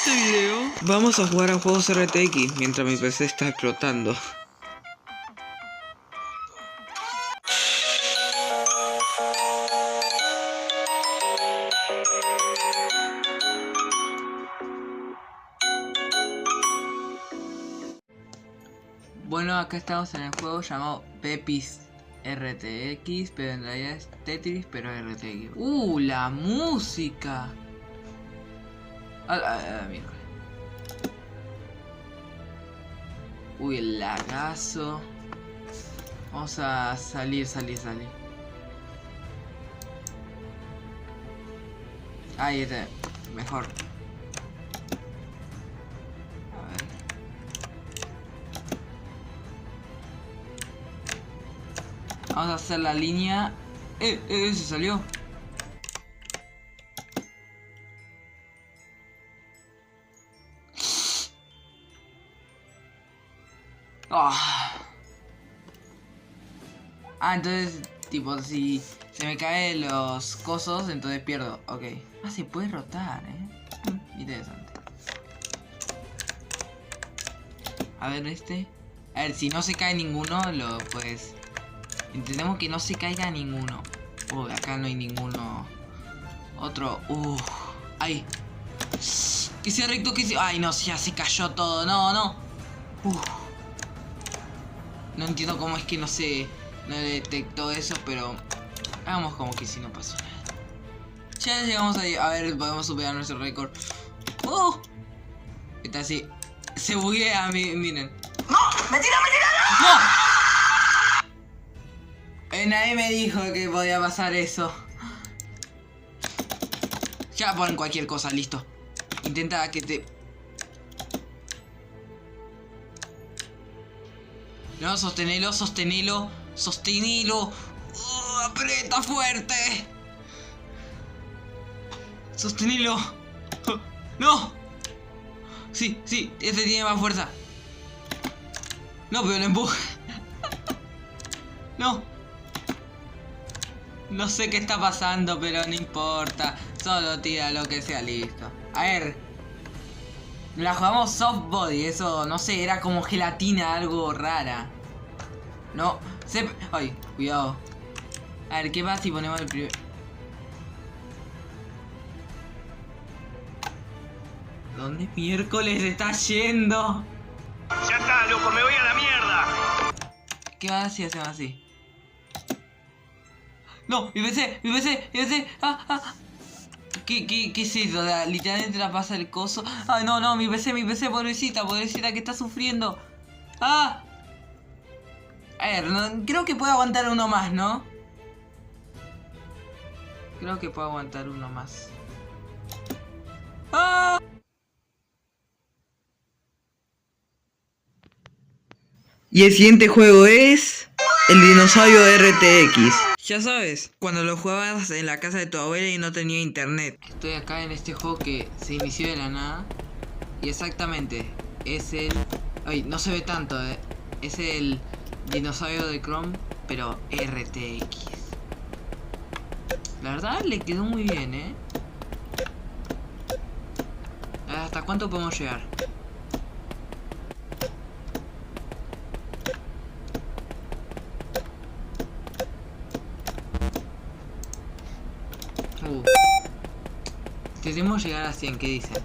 este video vamos a jugar a juegos RTX mientras mi PC está explotando. Bueno, acá estamos en el juego llamado Pepis RTX, pero en realidad es Tetris, pero RTX. La música. Mira. Uy, el lagazo. Vamos a salir. Ahí está, mejor. A ver. Vamos a hacer la línea. Se salió. Entonces, tipo, si se me caen los cosos, entonces pierdo. Ok. Se puede rotar, interesante. A ver, A ver, si no se cae ninguno, pues... Entendemos que no se caiga ninguno. Acá no hay ninguno. Otro. Ahí. Que sea recto, que sea... Ay, no, ya se cayó todo. No. No entiendo cómo es que no detectó eso, pero hagamos como que si no pasó nada. Ya llegamos ahí. A ver, podemos superar nuestro récord. Está así. Se buguea, miren. ¡No! ¡Mentira! ¡No! Nadie me dijo que podía pasar eso. Ya ponen cualquier cosa, listo. Intenta que te... No, sostenelo. Aprieta fuerte. Sostenelo. No. Sí, este tiene más fuerza. No, pero lo empuja. No. No sé qué está pasando, pero no importa. Solo tira lo que sea, listo. A ver. La jugamos soft body, eso, no sé, era como gelatina, algo rara. No, ay, cuidado. A ver, ¿qué pasa si ponemos el primer? ¿Dónde miércoles está yendo? Ya está, loco, me voy a la mierda. ¿Qué va si hacemos así? No, mi PC. ¿Qué es eso? Literalmente la pasa el coso. Ay, no, mi PC, pobrecita, que está sufriendo. A ver, creo que puedo aguantar uno más, ¿no? Creo que puedo aguantar uno más. Y el siguiente juego es... El dinosaurio RTX. Ya sabes, cuando lo jugabas en la casa de tu abuela y no tenía internet. Estoy acá en este juego que se inició de la nada. Y exactamente, es el... Ay, no se ve tanto, es el dinosaurio de Chrome, pero RTX. La verdad le quedó muy bien, ¿Hasta cuánto podemos llegar? Debemos llegar a 100, ¿qué dicen?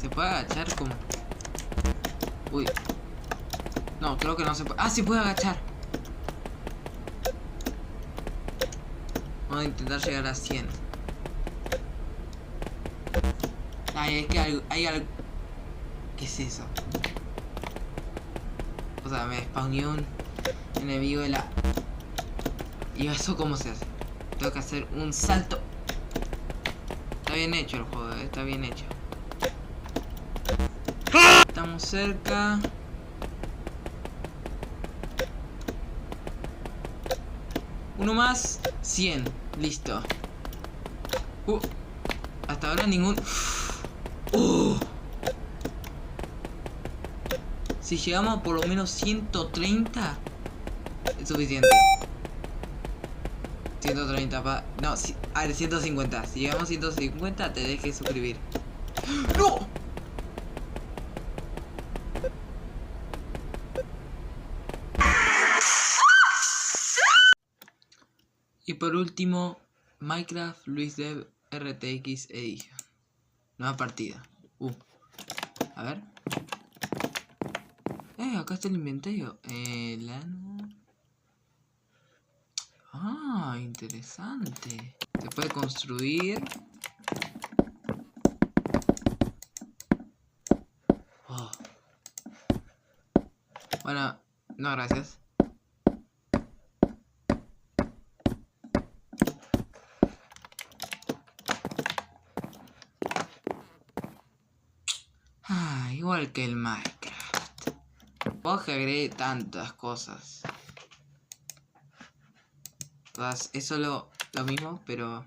¿Se puede agachar como? Uy. No, creo que no se puede. Se puede agachar. Vamos a intentar llegar a 100. Es que hay algo... ¿Qué es eso? O sea, me spawneó un enemigo de la... ¿Y eso cómo se hace? Tengo que hacer un salto. Está bien hecho el juego, está bien hecho. Estamos cerca. Uno más. 100. Listo. Hasta ahora ningún... Si llegamos a por lo menos 130 es suficiente. 130 pa... No, a ver, 150. Si llegamos a 150, te dejes suscribir. ¡No! Y por último, Minecraft Luis Dev RTX Edition. Nueva partida. A ver. Acá está el inventario. Lana. Ah, interesante. Se puede construir. Oh. Bueno, no, gracias. Igual que el Minecraft. Vos que agregué tantas cosas. Todas, es solo lo mismo, pero...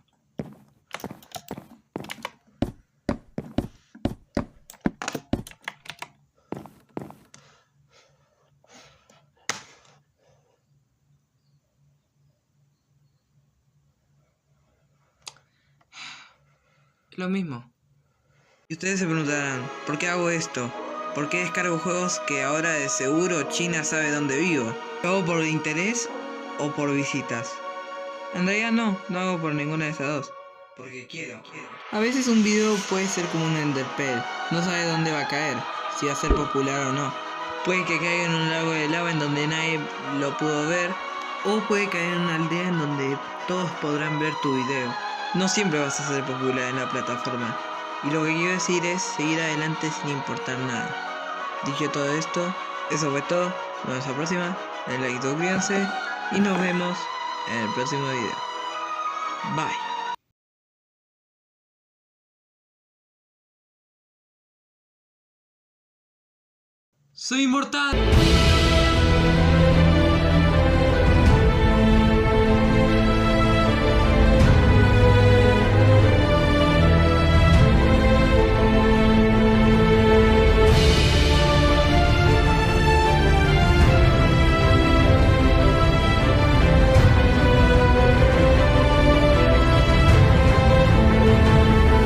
lo mismo. Y ustedes se preguntarán, ¿por qué hago esto? ¿Por qué descargo juegos que ahora de seguro China sabe dónde vivo? ¿Lo hago por interés o por visitas? En realidad no hago por ninguna de esas dos. Porque quiero. A veces un video puede ser como un enderpearl. No sabe dónde va a caer, si va a ser popular o no. Puede que caiga en un lago de lava en donde nadie lo pudo ver. O puede caer en una aldea en donde todos podrán ver tu video. No siempre vas a ser popular en la plataforma. Y lo que quiero decir es seguir adelante sin importar nada. Dicho todo esto, eso fue todo. Nos vemos la próxima. Den like, suscríbanse. Y nos vemos en el próximo video. Bye. ¡Soy inmortal!